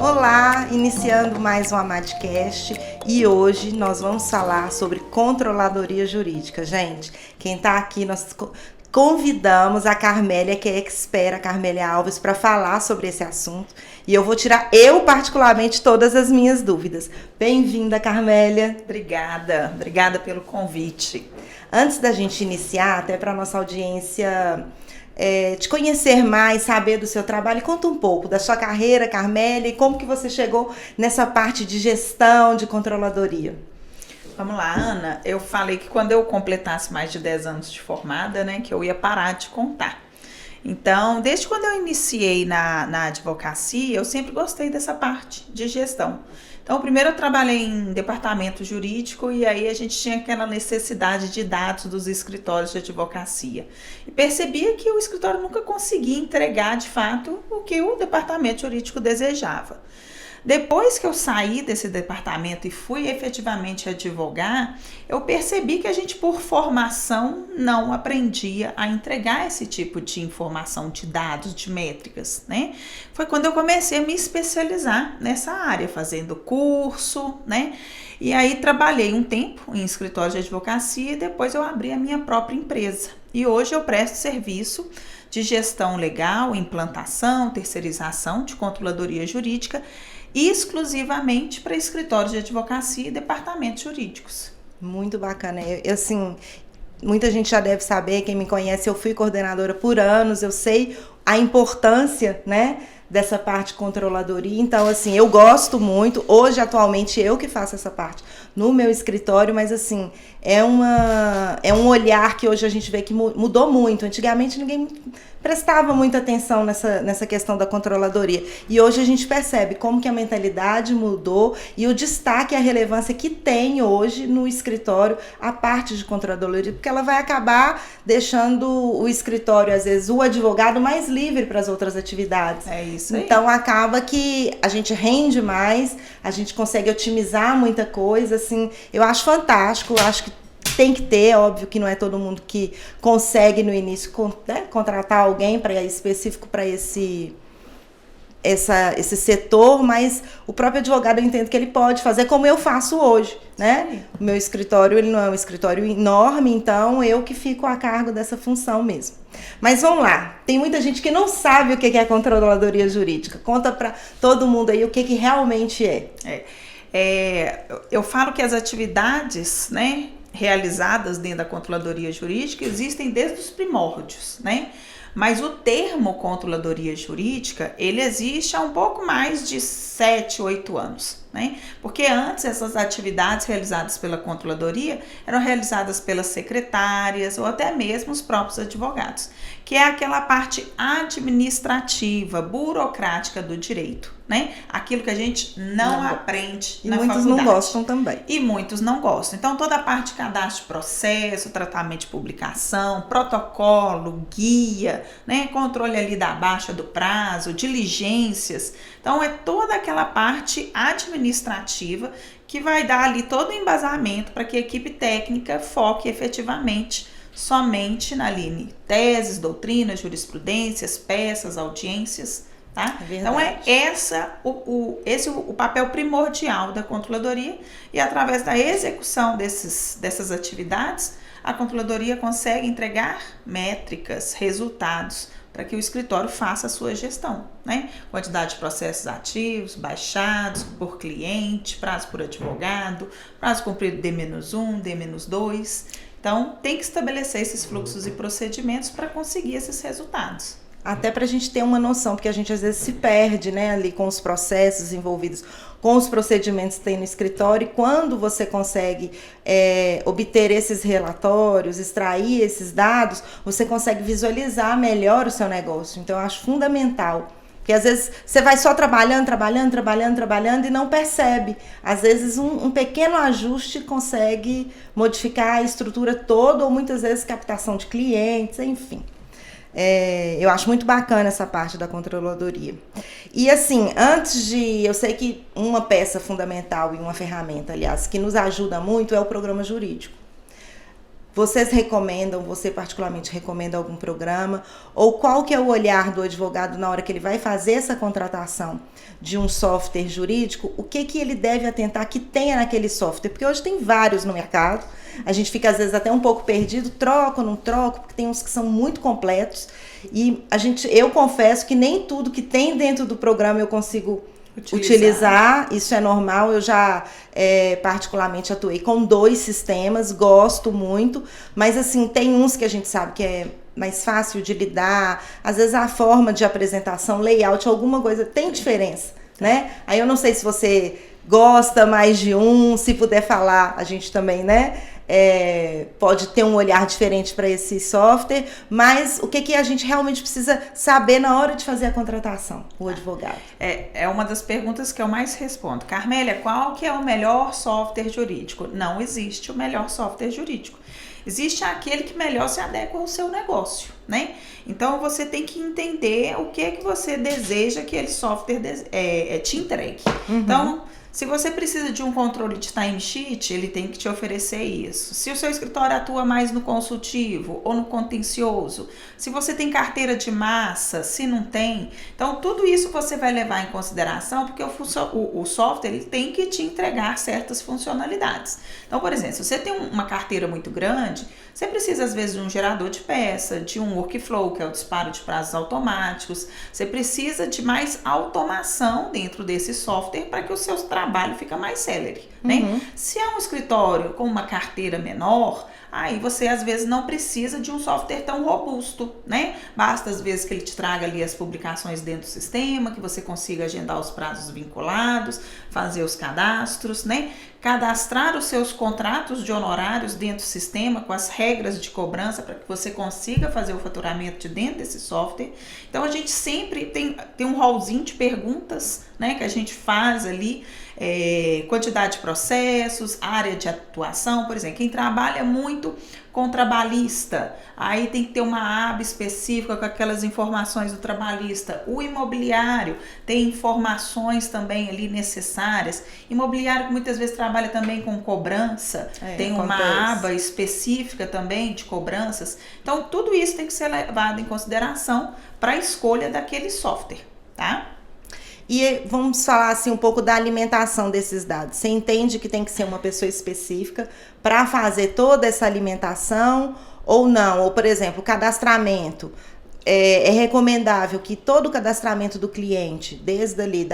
Olá, iniciando mais um Amadcast e hoje nós vamos falar sobre controladoria jurídica. Gente, quem está aqui, nós convidamos a Carmélia, que é expert, a Carmélia Alves, para falar sobre esse assunto. E eu vou tirar, particularmente, todas as minhas dúvidas. Bem-vinda, Carmélia. Obrigada pelo convite. Antes da gente iniciar, até para a nossa audiência te conhecer mais, saber do seu trabalho, conta um pouco da sua carreira, Carmélia, e como que você chegou nessa parte de gestão, de controladoria. Vamos lá, Ana, eu falei que quando eu completasse mais de 10 anos de formada, né, que eu ia parar de contar. Então, desde quando eu iniciei na advocacia, eu sempre gostei dessa parte de gestão. Então, primeiro eu trabalhei em departamento jurídico e aí a gente tinha aquela necessidade de dados dos escritórios de advocacia. E percebia que o escritório nunca conseguia entregar, de fato, o que o departamento jurídico desejava. Depois que eu saí desse departamento e fui efetivamente advogar, eu percebi que a gente, por formação, não aprendia a entregar esse tipo de informação, de dados, de métricas, né? Foi quando eu comecei a me especializar nessa área, fazendo curso, né? E aí trabalhei um tempo em escritório de advocacia e depois eu abri a minha própria empresa. E hoje eu presto serviço de gestão legal, implantação, terceirização de controladoria jurídica, exclusivamente para escritórios de advocacia e departamentos jurídicos. Muito bacana. Assim, muita gente já deve saber, quem me conhece, eu fui coordenadora por anos, eu sei a importância, né, dessa parte de controladoria. Então, assim, eu gosto muito. Hoje, atualmente, eu que faço essa parte no meu escritório, mas, assim, é um olhar que hoje a gente vê que mudou muito. Antigamente, ninguém prestava muita atenção nessa questão da controladoria. E hoje a gente percebe como que a mentalidade mudou e o destaque e a relevância que tem hoje no escritório a parte de controladoria, porque ela vai acabar deixando o escritório, às vezes, o advogado mais livre para as outras atividades. É isso aí. Então, acaba que a gente rende mais, a gente consegue otimizar muita coisa, assim, eu acho fantástico, acho que tem que ter, óbvio que não é todo mundo que consegue no início contratar alguém específico para esse setor, mas o próprio advogado, eu entendo que ele pode fazer como eu faço hoje, né? Sim. O meu escritório, ele não é um escritório enorme, então eu que fico a cargo dessa função mesmo. Mas vamos lá, tem muita gente que não sabe o que é controladoria jurídica. Conta para todo mundo aí o que realmente é. Eu falo que as atividades, né, realizadas dentro da controladoria jurídica existem desde os primórdios, né? Mas o termo controladoria jurídica, ele existe há um pouco mais de 7, 8 anos, né? Porque antes essas atividades realizadas pela controladoria eram realizadas pelas secretárias ou até mesmo os próprios advogados, que é aquela parte administrativa, burocrática do direito, né? Aquilo que a gente não aprende na faculdade. E muitos não gostam também. E muitos não gostam. Então, toda a parte de cadastro de processo, tratamento de publicação, protocolo, guia, né? Controle ali da baixa do prazo, diligências. Então, é toda aquela parte administrativa que vai dar ali todo o embasamento para que a equipe técnica foque efetivamente somente na linha teses, doutrinas, jurisprudências, peças, audiências, tá? Então esse o papel primordial da controladoria e através da execução dessas atividades, a controladoria consegue entregar métricas, resultados para que o escritório faça a sua gestão, né? Quantidade de processos ativos, baixados por cliente, prazo por advogado, prazo cumprido D-1, D-2. Então, tem que estabelecer esses fluxos e procedimentos para conseguir esses resultados. Até para a gente ter uma noção, porque a gente às vezes se perde, né, ali com os processos envolvidos, com os procedimentos que tem no escritório, e quando você consegue obter esses relatórios, extrair esses dados, você consegue visualizar melhor o seu negócio. Então, eu acho fundamental. Porque às vezes você vai só trabalhando e não percebe. Às vezes um pequeno ajuste consegue modificar a estrutura toda, ou muitas vezes captação de clientes, enfim. Eu acho muito bacana essa parte da controladoria. E assim, eu sei que uma peça fundamental e uma ferramenta, aliás, que nos ajuda muito é o programa jurídico. Vocês recomendam, você particularmente recomenda algum programa? Ou qual que é o olhar do advogado na hora que ele vai fazer essa contratação de um software jurídico? O que ele deve atentar que tenha naquele software? Porque hoje tem vários no mercado. A gente fica, às vezes, até um pouco perdido. Troco, não troco? Porque tem uns que são muito completos. E eu confesso que nem tudo que tem dentro do programa eu consigo utilizar. Isso é normal. Eu já particularmente atuei com 2 sistemas, gosto muito, mas assim, tem uns que a gente sabe que é mais fácil de lidar, às vezes a forma de apresentação, layout, alguma coisa tem diferença, né? Aí eu não sei se você gosta mais de um, se puder falar, a gente também, né? Pode ter um olhar diferente para esse software, mas o que a gente realmente precisa saber na hora de fazer a contratação, o advogado? É uma das perguntas que eu mais respondo. Carmélia, qual que é o melhor software jurídico? Não existe o melhor software jurídico. Existe aquele que melhor se adequa ao seu negócio, né? Então, você tem que entender o que você deseja que aquele software te entregue. Uhum. Então, se você precisa de um controle de timesheet, ele tem que te oferecer isso. Se o seu escritório atua mais no consultivo ou no contencioso, se você tem carteira de massa, se não tem. Então, tudo isso você vai levar em consideração, porque o software ele tem que te entregar certas funcionalidades. Então, por exemplo, se você tem uma carteira muito grande, você precisa, às vezes, de um gerador de peça, de um workflow, que é o disparo de prazos automáticos. Você precisa de mais automação dentro desse software para que o seu trabalho fique mais célere, né? Uhum. Se é um escritório com uma carteira menor, aí você, às vezes, não precisa de um software tão robusto, né? Basta, às vezes, que ele te traga ali as publicações dentro do sistema, que você consiga agendar os prazos vinculados, fazer os cadastros, né? Cadastrar os seus contratos de honorários dentro do sistema com as regras de cobrança para que você consiga fazer o faturamento de dentro desse software. Então, a gente sempre tem um rolzinho de perguntas, né, que a gente faz ali, quantidade de processos, área de atuação, por exemplo, quem trabalha muito com trabalhista, aí tem que ter uma aba específica com aquelas informações do trabalhista. O imobiliário tem informações também ali necessárias. Imobiliário que muitas vezes trabalha também com cobrança, tem uma aba específica também de cobranças. Então, tudo isso tem que ser levado em consideração para a escolha daquele software, tá? E vamos falar assim um pouco da alimentação desses dados. Você entende que tem que ser uma pessoa específica para fazer toda essa alimentação ou não? Ou, por exemplo, o cadastramento. É recomendável que todo o cadastramento do cliente, desde ali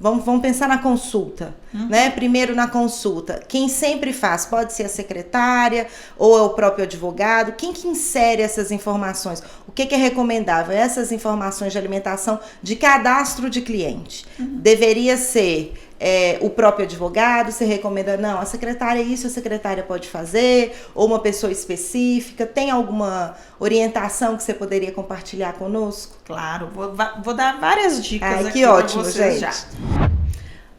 Vamos pensar na consulta, né? Primeiro na consulta, quem sempre faz, pode ser a secretária ou é o próprio advogado, quem que insere essas informações? O que é recomendável? Essas informações de alimentação de cadastro de cliente. Deveria ser o próprio advogado, você recomenda, não, a secretária isso, a secretária pode fazer, ou uma pessoa específica, tem alguma orientação que você poderia compartilhar conosco? Claro, vou dar várias dicas aqui para vocês, gente. Já.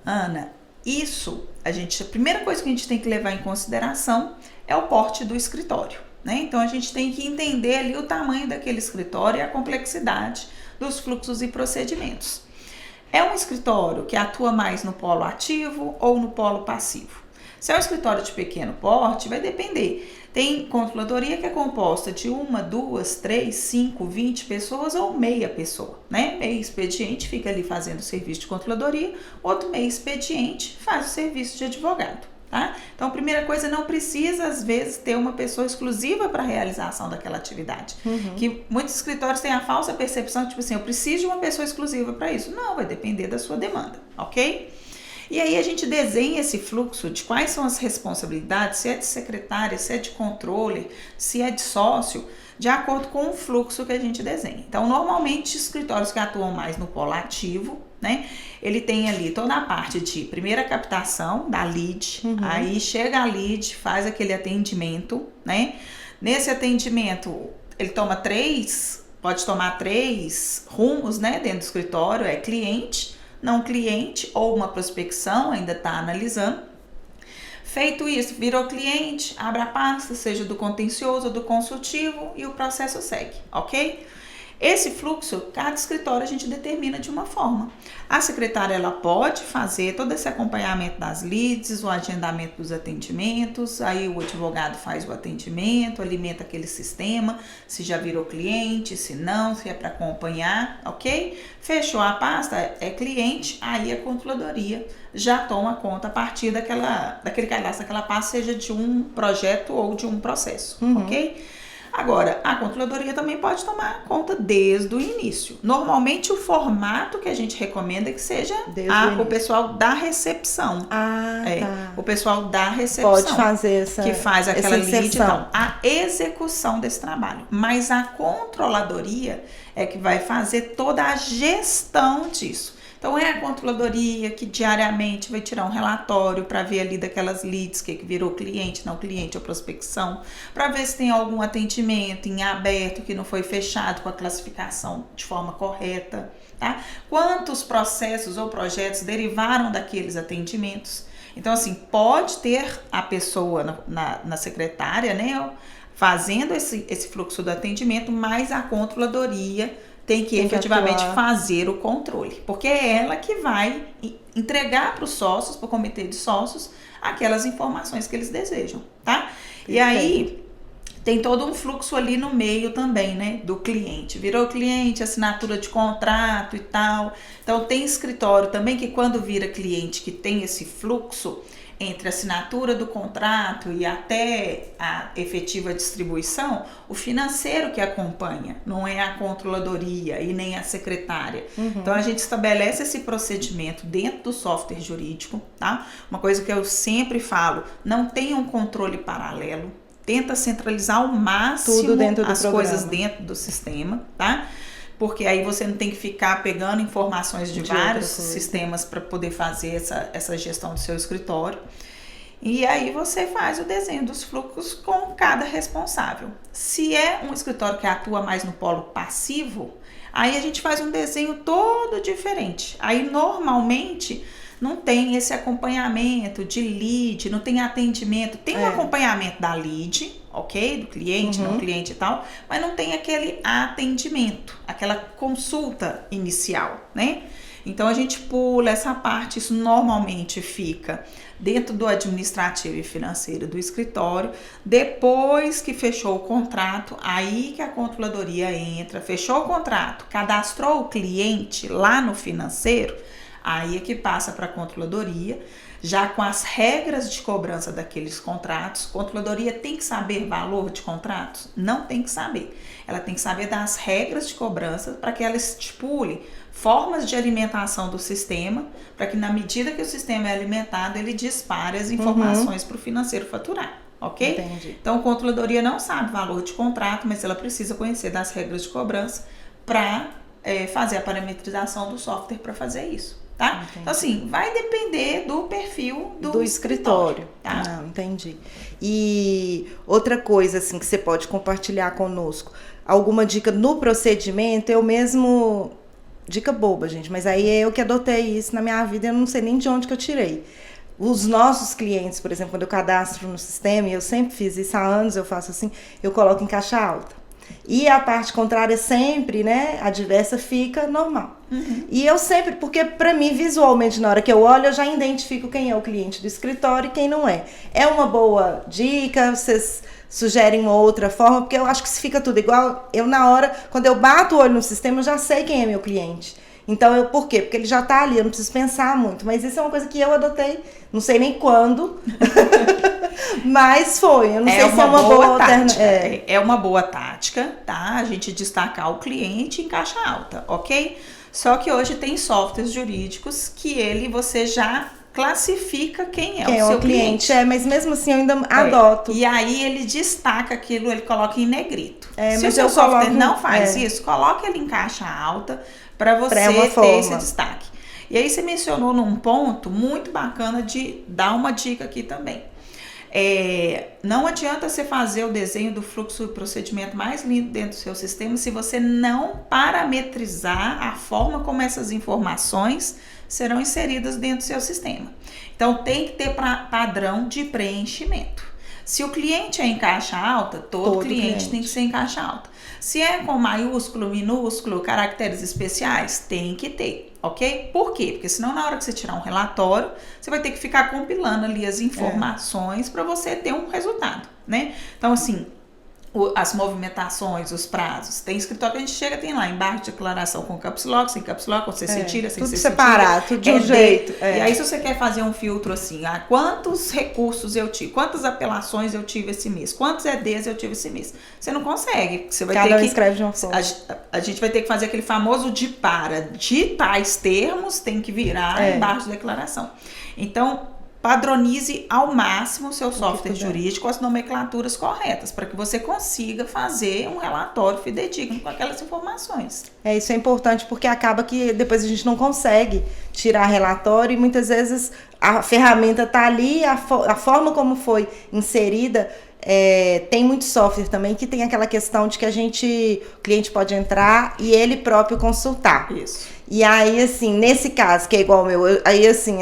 Ana, a primeira coisa que a gente tem que levar em consideração é o porte do escritório, né? Então, a gente tem que entender ali o tamanho daquele escritório e a complexidade dos fluxos e procedimentos. É um escritório que atua mais no polo ativo ou no polo passivo? Se é um escritório de pequeno porte, vai depender. Tem controladoria que é composta de 1, 2, 3, 5, 20 pessoas ou meia pessoa, né? Meio expediente fica ali fazendo o serviço de controladoria, outro meio expediente faz o serviço de advogado. Tá? Então, a primeira coisa, não precisa, às vezes, ter uma pessoa exclusiva para a realização daquela atividade. Que muitos escritórios têm a falsa percepção, tipo assim, eu preciso de uma pessoa exclusiva para isso. Não, vai depender da sua demanda, ok? E aí a gente desenha esse fluxo de quais são as responsabilidades, se é de secretária, se é de controller, se é de sócio, de acordo com o fluxo que a gente desenha. Então, normalmente, escritórios que atuam mais no polo ativo, né? Ele tem ali toda a parte de primeira captação da lead, aí chega a lead, faz aquele atendimento, né? Nesse atendimento, ele pode tomar 3 rumos, né? Dentro do escritório, cliente, não cliente ou uma prospecção, ainda está analisando. Feito isso, virou cliente, abre a pasta, seja do contencioso ou do consultivo, e o processo segue, ok? Esse fluxo, cada escritório a gente determina de uma forma. A secretária, ela pode fazer todo esse acompanhamento das leads, o agendamento dos atendimentos, aí o advogado faz o atendimento, alimenta aquele sistema, se já virou cliente, se não, se é para acompanhar, ok? Fechou a pasta, é cliente, aí a controladoria já toma conta a partir daquele cadastro, daquela pasta, seja de um projeto ou de um processo, ok? Agora, a controladoria também pode tomar conta desde o início. Normalmente, o formato que a gente recomenda é que seja o pessoal da recepção. Tá. O pessoal da recepção. Pode fazer que faz aquela lead, então, a execução desse trabalho. Mas a controladoria é que vai fazer toda a gestão disso. Então, é a controladoria que diariamente vai tirar um relatório para ver ali daquelas leads, que virou cliente, não cliente ou prospecção, para ver se tem algum atendimento em aberto que não foi fechado com a classificação de forma correta, tá? Quantos processos ou projetos derivaram daqueles atendimentos. Então, assim, pode ter a pessoa na secretária, né, fazendo esse fluxo do atendimento, mas a controladoria tem que efetivamente fazer o controle, porque é ela que vai entregar para os sócios, para o comitê de sócios, aquelas informações que eles desejam, tá? E aí tem todo um fluxo ali no meio também, né, do cliente. Virou cliente, assinatura de contrato e tal. Então tem escritório também que quando vira cliente que tem esse fluxo entre a assinatura do contrato e até a efetiva distribuição, o financeiro que acompanha, não é a controladoria e nem a secretária. Então, a gente estabelece esse procedimento dentro do software jurídico, tá? Uma coisa que eu sempre falo, não tenha um controle paralelo, tenta centralizar ao máximo as coisas dentro do sistema, tá? Porque aí você não tem que ficar pegando informações de vários sistemas para poder fazer essa gestão do seu escritório. E aí você faz o desenho dos fluxos com cada responsável. Se é um escritório que atua mais no polo passivo, aí a gente faz um desenho todo diferente. Aí normalmente não tem esse acompanhamento de lead, não tem atendimento, tem um acompanhamento da lead, ok? Do cliente, não cliente e tal, mas não tem aquele atendimento, aquela consulta inicial, né? Então a gente pula essa parte, isso normalmente fica dentro do administrativo e financeiro do escritório. Depois que fechou o contrato, aí que a controladoria entra, fechou o contrato, cadastrou o cliente lá no financeiro, aí é que passa para a controladoria, já com as regras de cobrança daqueles contratos. A controladoria tem que saber valor de contratos? Não tem que saber. Ela tem que saber das regras de cobrança para que ela estipule formas de alimentação do sistema, para que na medida que o sistema é alimentado, ele dispare as informações para o financeiro faturar. Ok? Entendi. Então, a controladoria não sabe valor de contrato, mas ela precisa conhecer das regras de cobrança para fazer a parametrização do software para fazer isso. Tá? Então, assim, vai depender do perfil do escritório. Tá? Não, entendi. E outra coisa, assim, que você pode compartilhar conosco, alguma dica no procedimento, eu mesmo... Dica boba, gente, mas aí é eu que adotei isso na minha vida, eu não sei nem de onde que eu tirei. Os nossos clientes, por exemplo, quando eu cadastro no sistema, e eu sempre fiz isso há anos, eu faço assim, eu coloco em caixa alta. E a parte contrária sempre, né, adversa fica normal. E eu sempre, porque pra mim, visualmente, na hora que eu olho, eu já identifico quem é o cliente do escritório e quem não é. É uma boa dica, vocês sugerem uma outra forma, porque eu acho que se fica tudo igual, eu na hora, quando eu bato o olho no sistema, eu já sei quem é meu cliente. Então, por quê? Porque ele já tá ali, eu não preciso pensar muito. Mas isso é uma coisa que eu adotei, não sei nem quando, mas foi. Eu não sei se é uma boa tática. É uma boa tática, tá? A gente destacar o cliente em caixa alta, ok? Só que hoje tem softwares jurídicos que você já classifica quem é o seu cliente. Mas mesmo assim eu ainda adoto. E aí ele destaca aquilo, ele coloca em negrito. Se mas o seu software não faz isso, coloca ele em caixa alta para você ter esse destaque. E aí você mencionou num ponto muito bacana de dar uma dica aqui também. Não adianta você fazer o desenho do fluxo e procedimento mais lindo dentro do seu sistema se você não parametrizar a forma como essas informações serão inseridas dentro do seu sistema. Então, tem que ter padrão de preenchimento. Se o cliente é em caixa alta, todo cliente tem que ser em caixa alta. Se é com maiúsculo, minúsculo, caracteres especiais, tem que ter, ok? Por quê? Porque senão na hora que você tirar um relatório, você vai ter que ficar compilando ali as informações para você ter um resultado, né? Então, assim, as movimentações, os prazos. Tem escritório que a gente chega, tem lá embaixo de declaração com caps lock, sem caps lock, você se tira, sem tudo se separado, tudo de um jeito. E aí, se você quer fazer um filtro assim, quantos recursos eu tive, quantas apelações eu tive esse mês, quantos EDs eu tive esse mês, você não consegue. Você vai ter que escreve de uma forma. A gente vai ter que fazer aquele famoso de tais termos, tem que virar embaixo da declaração. Então, padronize ao máximo o seu software jurídico com as nomenclaturas corretas, para que você consiga fazer um relatório fidedigno com aquelas informações. Isso é importante, porque acaba que depois a gente não consegue tirar relatório e muitas vezes a ferramenta está ali, a forma como foi inserida. Tem muito software também que tem aquela questão de que o cliente pode entrar e ele próprio consultar. Isso. E aí, assim, nesse caso, que é igual ao meu, aí assim,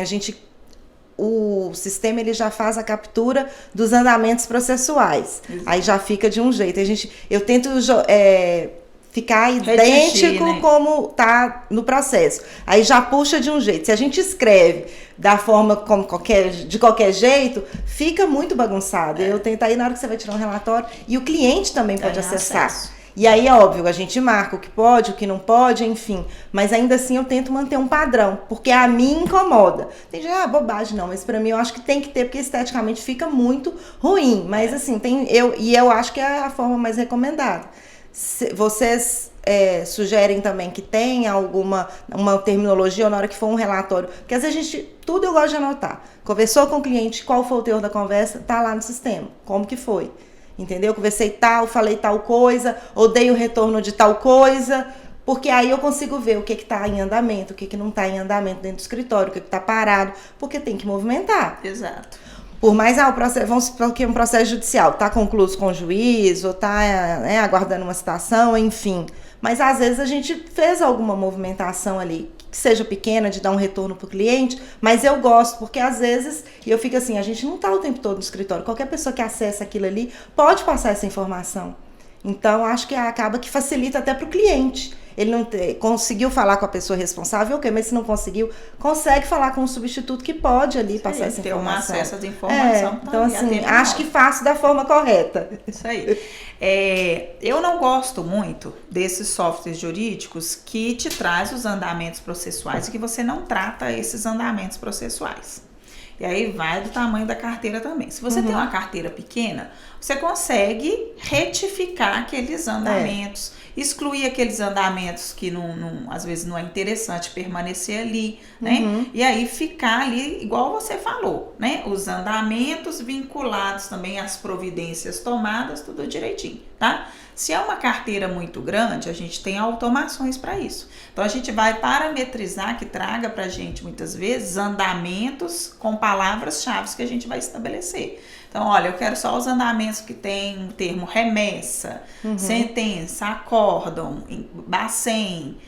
o sistema ele já faz a captura dos andamentos processuais. Exato. Aí já fica de um jeito. Eu tento ficar idêntico, né, como tá no processo. Aí já puxa de um jeito. Se a gente escreve da forma como de qualquer jeito, fica muito bagunçado. Eu tento aí na hora que você vai tirar um relatório e o cliente também pode acessar. Acesso. E aí, óbvio, a gente marca o que pode, o que não pode, enfim. Mas ainda assim eu tento manter um padrão, porque a mim incomoda. Tem gente, bobagem não, mas pra mim eu acho que tem que ter, porque esteticamente fica muito ruim. Mas assim, eu acho que é a forma mais recomendada. Vocês sugerem também que tenha uma terminologia ou na hora que for um relatório, porque às vezes tudo eu gosto de anotar. Conversou com o cliente, qual foi o teor da conversa, tá lá no sistema, como que foi. Entendeu? Conversei falei tal coisa, ou dei o retorno de tal coisa, porque aí eu consigo ver o que está em andamento, o que não está em andamento dentro do escritório, o que está parado, porque tem que movimentar. Exato. Por mais, o processo, vamos supor que um processo judicial está concluído com o juiz, ou está aguardando uma citação, enfim. Mas às vezes a gente fez alguma movimentação ali, que seja pequena, de dar um retorno para o cliente, mas eu gosto, porque às vezes, e eu fico assim, a gente não está o tempo todo no escritório, qualquer pessoa que acessa aquilo ali pode passar essa informação. Então, acho que acaba que facilita até para o cliente. Ele não conseguiu falar com a pessoa responsável, ok, mas se não conseguiu, consegue falar com o substituto que pode ali passar essa informação. Ter um acesso à informação. Então, assim, acho que faço da forma correta. Isso aí. Eu não gosto muito desses softwares jurídicos que te traz os andamentos processuais e que você não trata esses andamentos processuais. E aí vai do tamanho da carteira também. Se você tem uma carteira pequena, você consegue retificar aqueles andamentos, excluir aqueles andamentos que às vezes não é interessante permanecer ali, né? E aí ficar ali, igual você falou, né? Os andamentos vinculados também às providências tomadas, tudo direitinho, tá? Se é uma carteira muito grande, a gente tem automações para isso. Então, a gente vai parametrizar, que traga para a gente, muitas vezes, andamentos com palavras-chave que a gente vai estabelecer. Então, olha, eu quero só os andamentos que tem o termo remessa, sentença, acórdão, bacen,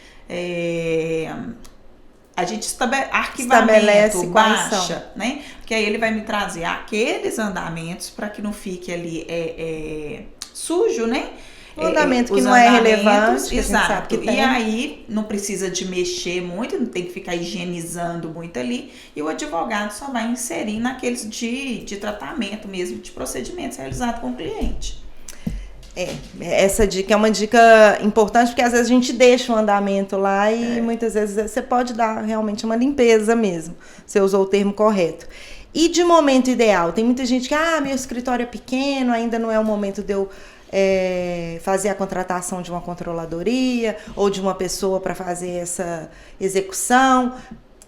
a gente arquivamento, baixa, né? Porque aí ele vai me trazer aqueles andamentos para que não fique ali sujo, né? O andamento que não é relevante. Exato. E aí não precisa de mexer muito, não tem que ficar higienizando muito ali. E o advogado só vai inserir naqueles de tratamento mesmo, de procedimentos realizados com o cliente. Essa dica é uma dica importante, porque às vezes a gente deixa o andamento lá e muitas vezes você pode dar realmente uma limpeza mesmo. Você usou o termo correto. E de momento ideal? Tem muita gente que, meu escritório é pequeno, ainda não é o momento de eu fazer a contratação de uma controladoria ou de uma pessoa para fazer essa execução.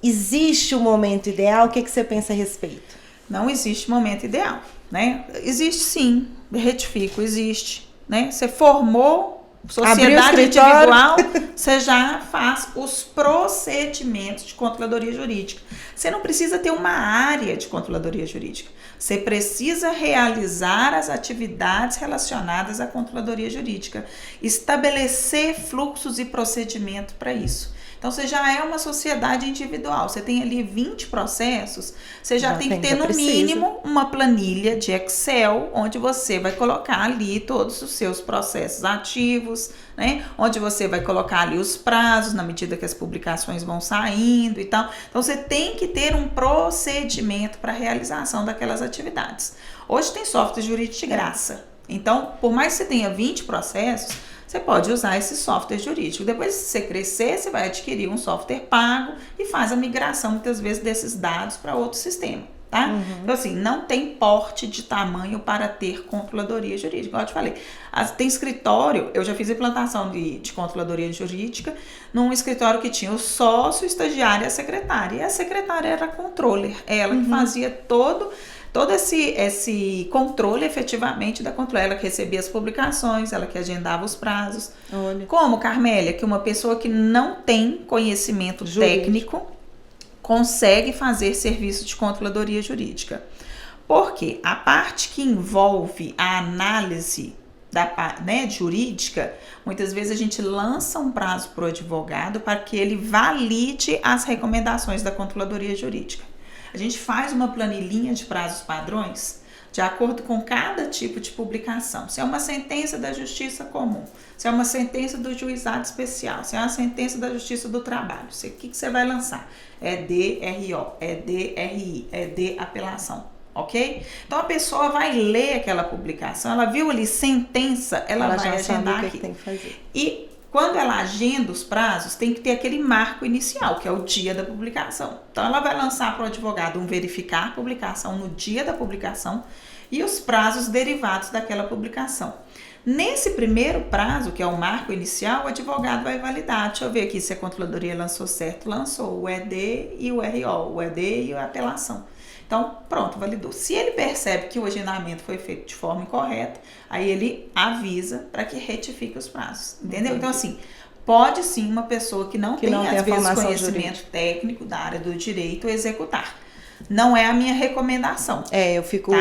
Existe o momento ideal? O que você pensa a respeito? Não existe momento ideal, né? Existe sim, retifico, existe, né? Você formou sociedade individual, você já faz os procedimentos de controladoria jurídica. Você não precisa ter uma área de controladoria jurídica. Você precisa realizar as atividades relacionadas à controladoria jurídica, estabelecer fluxos e procedimento para isso. Então, você já é uma sociedade individual, você tem ali 20 processos, você já tem que ter, no mínimo, uma planilha de Excel, onde você vai colocar ali todos os seus processos ativos, né? Onde você vai colocar ali os prazos, na medida que as publicações vão saindo e tal. Então, você tem que ter um procedimento para a realização daquelas atividades. Hoje tem software jurídico de graça. Então, por mais que você tenha 20 processos, você pode usar esse software jurídico. Depois, se você crescer, você vai adquirir um software pago e faz a migração, muitas vezes, desses dados para outro sistema, tá? Então, assim, não tem porte de tamanho para ter controladoria jurídica. Como eu te falei, tem escritório, eu já fiz implantação de controladoria jurídica num escritório que tinha o sócio, o estagiário e a secretária. E a secretária era controller, ela que fazia todo esse controle efetivamente da controle. Ela que recebia as publicações, ela que agendava os prazos. Olha. Como, Carmélia, que uma pessoa que não tem conhecimento técnico consegue fazer serviço de controladoria jurídica? Porque a parte que envolve a análise jurídica, muitas vezes a gente lança um prazo para o advogado para que ele valide as recomendações da controladoria jurídica. A gente faz uma planilhinha de prazos padrões de acordo com cada tipo de publicação. Se é uma sentença da Justiça Comum, se é uma sentença do Juizado Especial, se é uma sentença da Justiça do Trabalho, o que você vai lançar? É DRO, é DRI, é de apelação, ok? Então a pessoa vai ler aquela publicação, ela viu ali sentença, ela vai agendar aqui. Tem que fazer. E quando ela agenda os prazos, tem que ter aquele marco inicial, que é o dia da publicação. Então, ela vai lançar para o advogado verificar a publicação no dia da publicação e os prazos derivados daquela publicação. Nesse primeiro prazo, que é o marco inicial, o advogado vai validar. Deixa eu ver aqui se a controladoria lançou certo. Lançou o ED e o RO, o ED e a apelação. Então, pronto, validou. Se ele percebe que o agendamento foi feito de forma incorreta, aí ele avisa para que retifique os prazos, entendeu? Então, assim, pode sim uma pessoa que não tem, às vezes, conhecimento técnico da área do direito executar. Não é a minha recomendação. Eu fico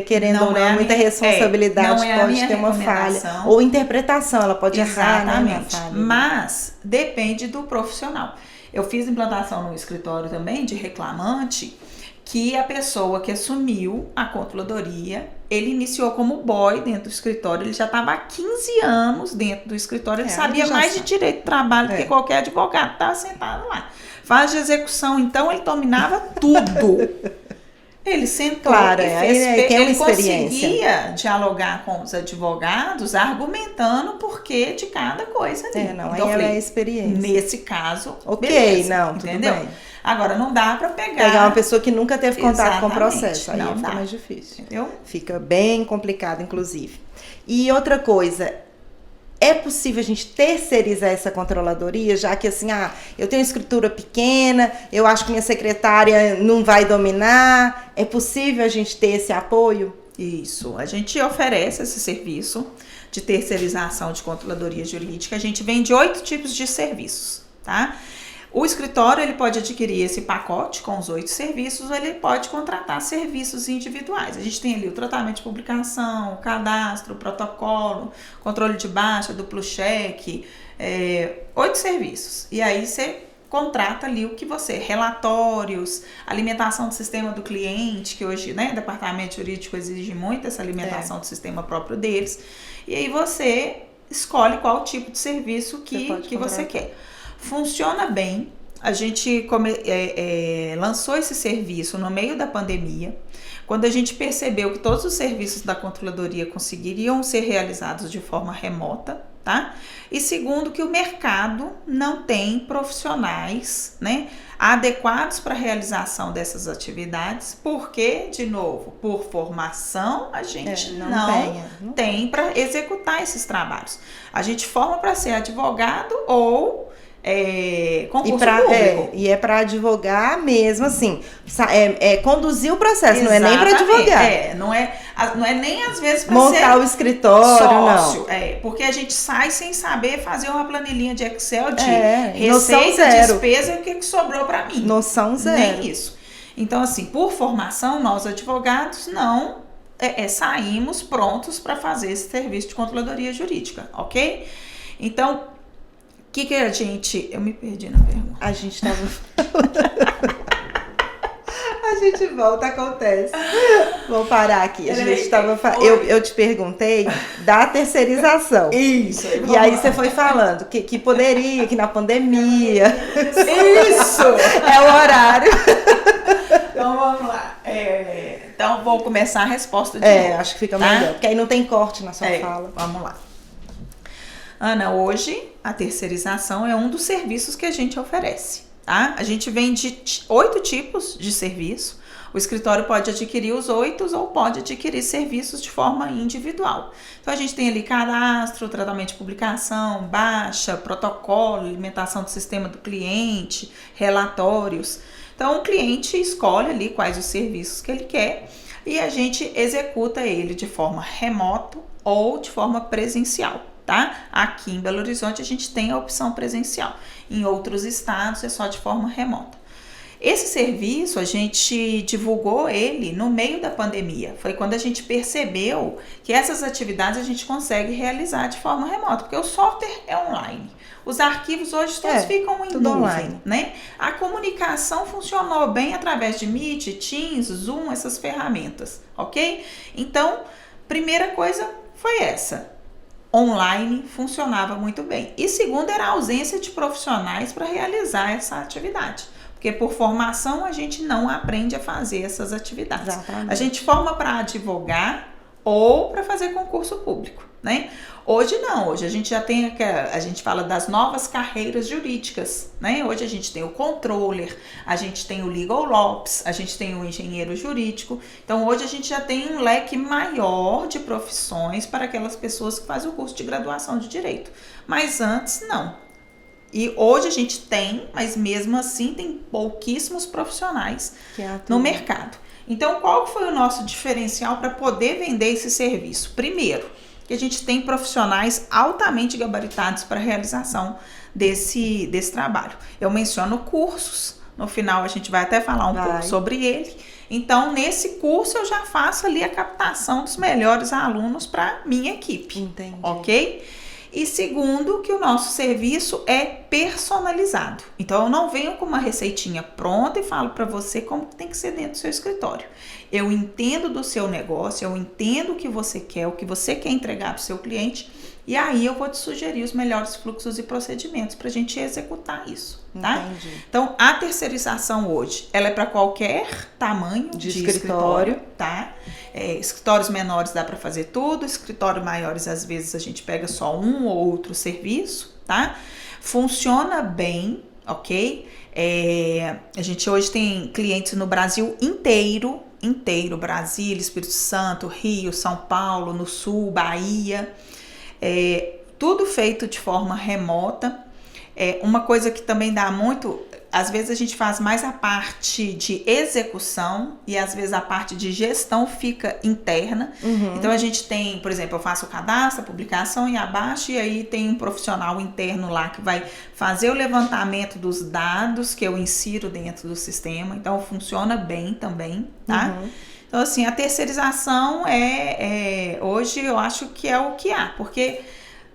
querendo ou não, muita responsabilidade, pode ter uma falha. Ou interpretação, ela pode errar, né? Exatamente. Mas depende do profissional. Eu fiz implantação no escritório também de reclamante, que a pessoa que assumiu a controladoria, ele iniciou como boy dentro do escritório, ele já estava há 15 anos dentro do escritório, ele sabia mais de direito de trabalho do que qualquer advogado que estava sentado lá. Faz de execução, então, ele dominava tudo. Ele sentou e fez, ele conseguia dialogar com os advogados, argumentando o porquê de cada coisa ali. Então, aí é a experiência. Nesse caso, beleza, entendeu? Tudo bem. Agora, não dá para pegar uma pessoa que nunca teve contato com o processo. Aí não fica dá. mais difícil. Entendeu? Fica bem complicado, inclusive. E outra coisa, é possível a gente terceirizar essa controladoria, já que assim, eu tenho escritura pequena, eu acho que minha secretária não vai dominar. É possível a gente ter esse apoio? Isso. A gente oferece esse serviço de terceirização de controladoria jurídica. A gente vende 8 tipos de serviços, tá? O escritório, ele pode adquirir esse pacote com os 8 serviços, ou ele pode contratar serviços individuais. A gente tem ali o tratamento de publicação, o cadastro, o protocolo, controle de baixa, duplo cheque, 8 serviços. E aí você contrata ali o que relatórios, alimentação do sistema do cliente, que hoje, né, o departamento jurídico exige muito essa alimentação do sistema próprio deles. E aí você escolhe qual tipo de serviço que você quer. Funciona bem. A gente lançou esse serviço no meio da pandemia, quando a gente percebeu que todos os serviços da controladoria conseguiriam ser realizados de forma remota, tá? E segundo, que o mercado não tem profissionais, né, adequados para a realização dessas atividades, porque, de novo, por formação, a gente não tem para executar esses trabalhos. A gente forma para ser advogado ou concurso público. E é para advogar mesmo, assim, conduzir o processo, não é nem para advogar. Não é nem às vezes para montar o escritório, sócio, não. Porque a gente sai sem saber fazer uma planilhinha de Excel de noção receita, zero. despesa e o que sobrou para mim. Noção zero. Nem isso. Então, assim, por formação, nós advogados não saímos prontos para fazer esse serviço de controladoria jurídica, ok? Então, o que a gente... Eu me perdi na pergunta. A gente tava... A gente volta, acontece. Vou parar aqui. A gente tava eu te perguntei da terceirização. Isso. E aí você foi falando que poderia, que na pandemia. Isso! É o horário. Então vamos lá. Então vou começar a resposta de novo. Acho que fica melhor. Porque aí não tem corte na sua fala. Vamos lá. Ana, hoje a terceirização é um dos serviços que a gente oferece. Tá? A gente vende 8 tipos de serviço. O escritório pode adquirir os 8 ou pode adquirir serviços de forma individual. Então, a gente tem ali cadastro, tratamento de publicação, baixa, protocolo, alimentação do sistema do cliente, relatórios. Então, o cliente escolhe ali quais os serviços que ele quer e a gente executa ele de forma remota ou de forma presencial. Tá? Aqui em Belo Horizonte a gente tem a opção presencial. Em outros estados é só de forma remota. Esse serviço a gente divulgou ele no meio da pandemia. Foi quando a gente percebeu que essas atividades a gente consegue realizar de forma remota, porque o software é online. Os arquivos hoje todos ficam em nuvem, online, né? A comunicação funcionou bem através de Meet, Teams, Zoom, essas ferramentas, ok? Então, primeira coisa foi essa. Online funcionava muito bem. E segundo, era a ausência de profissionais para realizar essa atividade. Porque por formação a gente não aprende a fazer essas atividades. Exatamente. A gente forma para advogar ou para fazer concurso público, né? Hoje não, hoje a gente já tem, a gente fala das novas carreiras jurídicas, né? Hoje a gente tem o controller, a gente tem o legal ops, a gente tem o engenheiro jurídico. Então hoje a gente já tem um leque maior de profissões para aquelas pessoas que fazem o curso de graduação de direito. Mas antes não. E hoje a gente tem, mas mesmo assim tem pouquíssimos profissionais no mercado. Então qual foi o nosso diferencial para poder vender esse serviço? Primeiro, que a gente tem profissionais altamente gabaritados para a realização desse trabalho. Eu menciono cursos, no final a gente vai até falar um pouco sobre ele. Então, nesse curso eu já faço ali a captação dos melhores alunos para minha equipe. Entendi. Ok? E segundo, que o nosso serviço é personalizado. Então, eu não venho com uma receitinha pronta e falo para você como tem que ser dentro do seu escritório. Eu entendo do seu negócio, eu entendo o que você quer, o que você quer entregar para o seu cliente, e aí eu vou te sugerir os melhores fluxos e procedimentos para a gente executar isso, tá? Entendi. Então, a terceirização hoje, ela é para qualquer tamanho de escritório, tá? Escritórios menores dá para fazer tudo, escritórios maiores às vezes a gente pega só um ou outro serviço, tá? Funciona bem, ok? A gente hoje tem clientes no Brasil inteiro, Brasília, Espírito Santo, Rio, São Paulo, no Sul, Bahia, tudo feito de forma remota. Uma coisa que também dá muito, às vezes a gente faz mais a parte de execução e às vezes a parte de gestão fica interna. Então a gente tem, por exemplo, eu faço o cadastro, a publicação e abaixo, e aí tem um profissional interno lá que vai fazer o levantamento dos dados que eu insiro dentro do sistema. Então funciona bem também, tá? Então assim, a terceirização hoje eu acho que é o que há, porque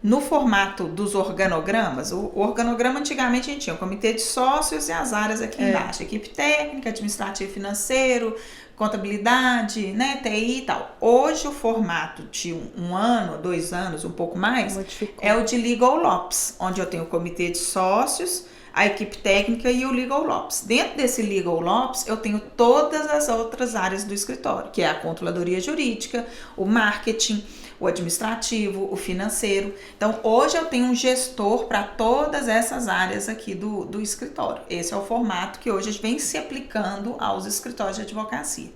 no formato dos organogramas, o organograma antigamente a gente tinha o comitê de sócios e as áreas aqui embaixo, equipe técnica, administrativo, financeiro, contabilidade, né, TI e tal. Hoje o formato de um ano, 2 anos, um pouco mais, é o de legal ops, onde eu tenho o comitê de sócios, a equipe técnica e o legal ops. Dentro desse legal ops eu tenho todas as outras áreas do escritório, que é a controladoria jurídica, o marketing, o administrativo, o financeiro. Então, hoje eu tenho um gestor para todas essas áreas aqui do escritório. Esse é o formato que hoje vem se aplicando aos escritórios de advocacia.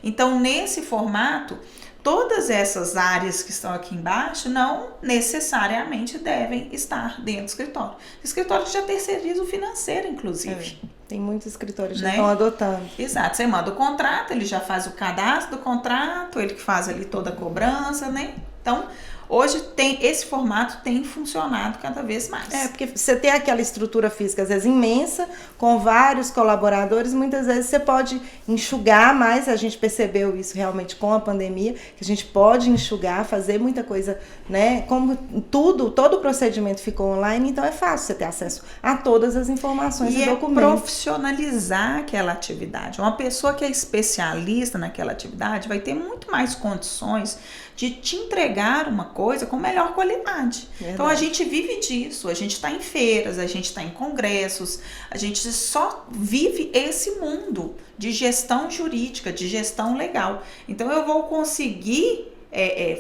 Então, nesse formato, todas essas áreas que estão aqui embaixo não necessariamente devem estar dentro do escritório. O escritório já terceiriza o financeiro, inclusive. Tem muitos escritórios que né? estão adotando. Exato, você manda o contrato, ele já faz o cadastro do contrato, ele que faz ali toda a cobrança, né? Então, hoje esse formato tem funcionado cada vez mais. Porque você tem aquela estrutura física, às vezes, imensa, com vários colaboradores, muitas vezes você pode enxugar mais, a gente percebeu isso realmente com a pandemia, que a gente pode enxugar, fazer muita coisa, né? Como todo o procedimento ficou online, então é fácil você ter acesso a todas as informações e documentos. Profissionalizar aquela atividade. Uma pessoa que é especialista naquela atividade vai ter muito mais condições de te entregar uma coisa com melhor qualidade. Verdade. Então a gente vive disso, a gente está em feiras, a gente está em congressos, a gente só vive esse mundo de gestão jurídica, de gestão legal. Então eu vou conseguir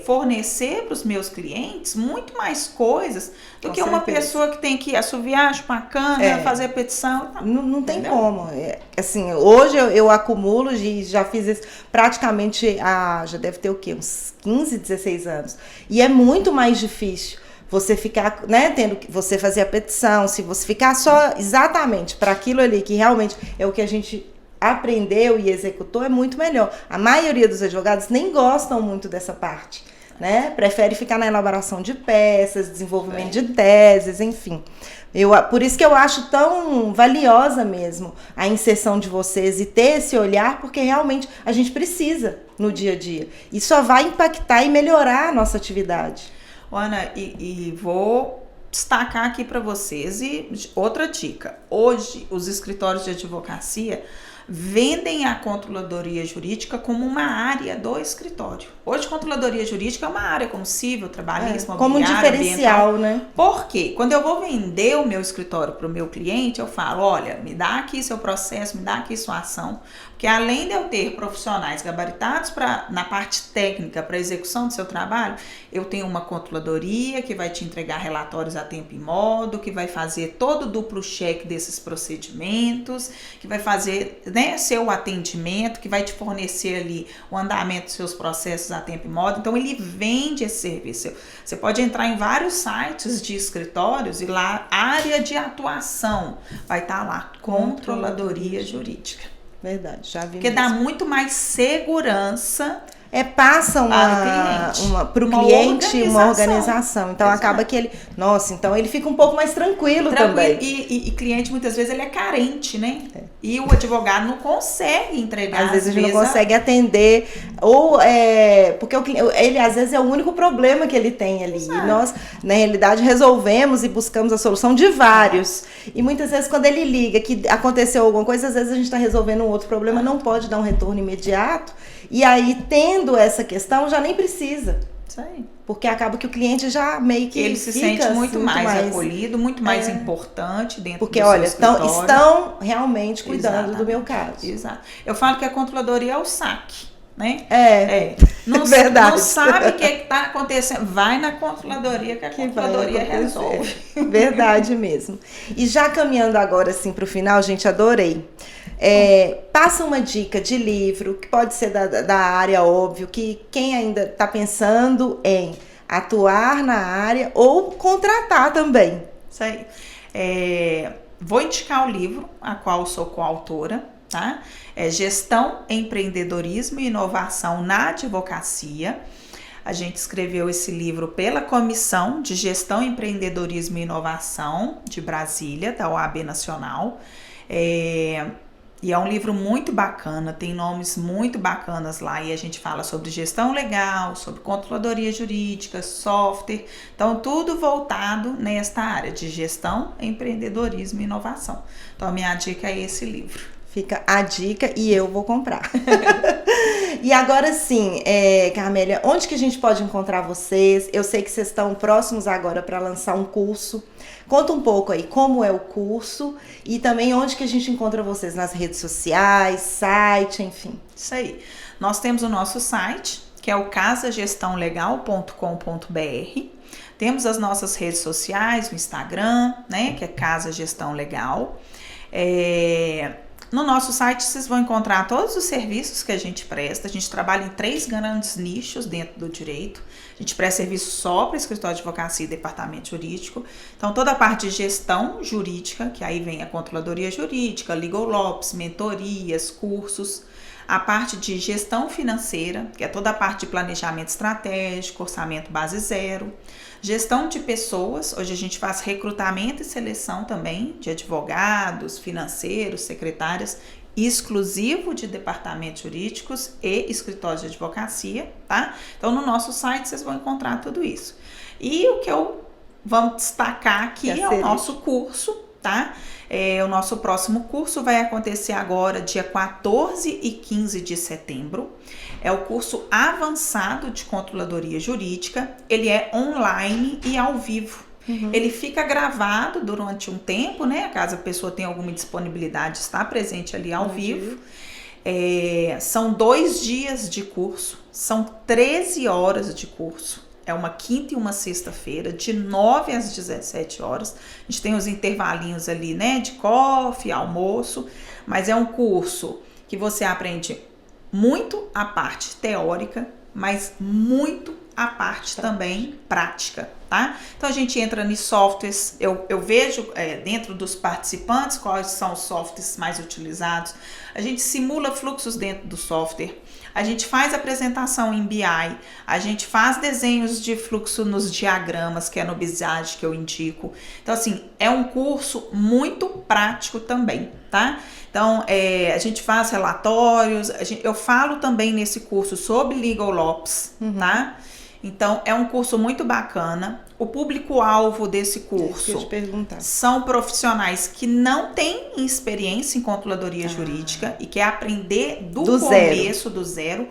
fornecer para os meus clientes muito mais coisas do que uma pessoa que tem que assoviar, chupar cana, fazer a petição. Não tem como. Assim, hoje eu acumulo, já fiz isso praticamente já deve ter o quê? Uns 15, 16 anos. E é muito mais difícil você ficar, né, tendo que você fazer a petição, se você ficar só exatamente para aquilo ali, que realmente é o que a gente aprendeu e executou, é muito melhor. A maioria dos advogados nem gostam muito dessa parte, né? Prefere ficar na elaboração de peças, desenvolvimento de teses, enfim. Por isso que eu acho tão valiosa mesmo a inserção de vocês e ter esse olhar, porque realmente a gente precisa no dia a dia. E só vai impactar e melhorar a nossa atividade. Ana, e vou destacar aqui para vocês outra dica. Hoje, os escritórios de advocacia vendem a controladoria jurídica como uma área do escritório. Hoje, controladoria jurídica é uma área como civil, trabalhista, como um diferencial, né? Por quê? Quando eu vou vender o meu escritório para o meu cliente, eu falo, olha, me dá aqui seu processo, me dá aqui sua ação. Porque além de eu ter profissionais gabaritados na parte técnica para execução do seu trabalho, eu tenho uma controladoria que vai te entregar relatórios a tempo e modo, que vai fazer todo o duplo cheque desses procedimentos, que vai fazer, né, seu atendimento, que vai te fornecer ali o andamento dos seus processos a tempo e modo. Então, ele vende esse serviço. Você pode entrar em vários sites de escritórios e lá, área de atuação, vai estar lá, controladoria jurídica. Verdade, já vi. Porque dá muito mais segurança. Passa para o cliente uma organização. Então, acaba que ele... Nossa, então ele fica um pouco mais tranquilo também. E cliente, muitas vezes, ele é carente, né? E o advogado não consegue entregar. Às vezes a gente não consegue atender. Ou porque ele, às vezes, é o único problema que ele tem ali. Exato. E nós, na realidade, resolvemos e buscamos a solução de vários. E muitas vezes, quando ele liga que aconteceu alguma coisa, às vezes a gente está resolvendo um outro problema, não pode dar um retorno imediato. E aí, tendo essa questão, já nem precisa. Isso aí. Porque acaba que o cliente já meio que ele se sente muito mais acolhido, muito mais importante dentro do seu escritório. Estão realmente cuidando do meu caso. Exato. Eu falo que a controladoria é o saque, né? Não, verdade. Não sabe o que está acontecendo, vai na controladoria que a controladoria resolve. Verdade mesmo. E já caminhando agora assim para o final, gente, adorei. Passa uma dica de livro, que pode ser da área, óbvio, que quem ainda está pensando em atuar na área ou contratar também. Isso aí. Vou indicar o livro, a qual sou coautora, tá? Gestão, Empreendedorismo e Inovação na Advocacia. A gente escreveu esse livro pela Comissão de Gestão, Empreendedorismo e Inovação de Brasília, da OAB Nacional. E é um livro muito bacana, tem nomes muito bacanas lá, e a gente fala sobre gestão legal, sobre controladoria jurídica, software, então tudo voltado nesta área de gestão, empreendedorismo e inovação. Então a minha dica é esse livro. Fica a dica e eu vou comprar. E agora sim, Carmélia, onde que a gente pode encontrar vocês? Eu sei que vocês estão próximos agora para lançar um curso. Conta um pouco aí como é o curso e também onde que a gente encontra vocês nas redes sociais, site, enfim. Isso aí. Nós temos o nosso site, que é o casagestãolegal.com.br. Temos as nossas redes sociais, o Instagram, né, que é Casa Gestão Legal. No nosso site vocês vão encontrar todos os serviços que a gente presta. A gente trabalha em 3 grandes nichos dentro do direito. A gente presta serviço só para escritório de advocacia e departamento jurídico. Então, toda a parte de gestão jurídica, que aí vem a controladoria jurídica, legal ops, mentorias, cursos. A parte de gestão financeira, que é toda a parte de planejamento estratégico, orçamento base zero. Gestão de pessoas, hoje a gente faz recrutamento e seleção também de advogados, financeiros, secretárias, exclusivo de departamentos jurídicos e escritórios de advocacia, tá? Então, no nosso site vocês vão encontrar tudo isso. E o que eu vou destacar aqui é o nosso curso, tá? O nosso próximo curso vai acontecer agora dia 14 e 15 de setembro. É o curso avançado de controladoria jurídica. Ele é online e ao vivo. Ele fica gravado durante um tempo, né? Caso a pessoa tenha alguma disponibilidade, está presente ali ao vivo. São 2 dias de curso, são 13 horas de curso. É uma quinta e uma sexta-feira, de 9 às 17 horas. A gente tem os intervalinhos ali, né? De coffee, almoço. Mas é um curso que você aprende muito a parte teórica, mas muito a parte também prática, tá? Então, a gente entra em softwares. Eu vejo dentro dos participantes quais são os softwares mais utilizados. A gente simula fluxos dentro do software. A gente faz apresentação em BI, a gente faz desenhos de fluxo nos diagramas, que é no Visage que eu indico. Então, assim, é um curso muito prático também, tá? Então, a gente faz relatórios, eu falo também nesse curso sobre legal ops, tá? Então, é um curso muito bacana. O público-alvo desse curso são profissionais que não têm experiência em controladoria jurídica e quer aprender do começo, do zero.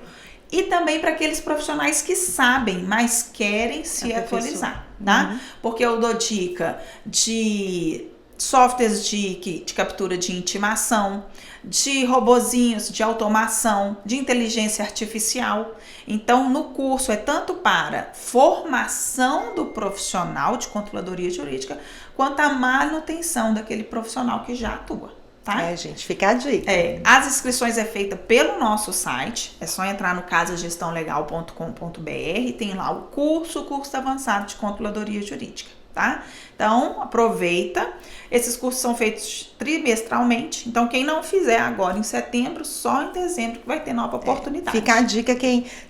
E também para aqueles profissionais que sabem, mas querem se atualizar, tá? Porque eu dou dica de softwares de captura de intimação, de robozinhos, de automação, de inteligência artificial. Então, no curso é tanto para formação do profissional de controladoria jurídica, quanto a manutenção daquele profissional que já atua, tá? Gente, fica a dica. As inscrições é feita pelo nosso site, é só entrar no casagestãolegal.com.br, tem lá o curso avançado de controladoria jurídica. Tá? Então, aproveita. Esses cursos são feitos trimestralmente. Então, quem não fizer agora em setembro, só em dezembro que vai ter nova oportunidade. Fica a dica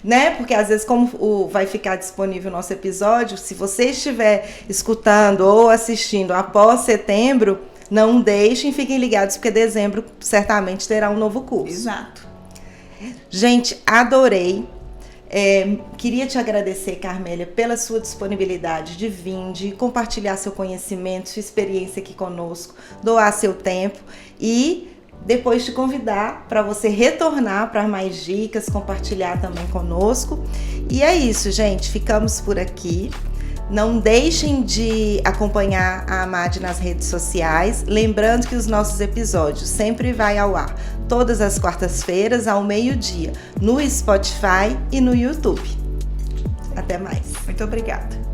né? Porque às vezes, como vai ficar disponível o nosso episódio, se você estiver escutando ou assistindo após setembro, não deixem, fiquem ligados, porque dezembro certamente terá um novo curso. Exato. Gente, adorei. Queria te agradecer, Carmélia, pela sua disponibilidade de vir, de compartilhar seu conhecimento, sua experiência aqui conosco, doar seu tempo e depois te convidar para você retornar para mais dicas, compartilhar também conosco. E é isso, gente, ficamos por aqui. Não deixem de acompanhar a AMAD nas redes sociais, lembrando que os nossos episódios sempre vai ao ar todas as quartas-feiras ao meio-dia, no Spotify e no YouTube. Até mais. Muito obrigada.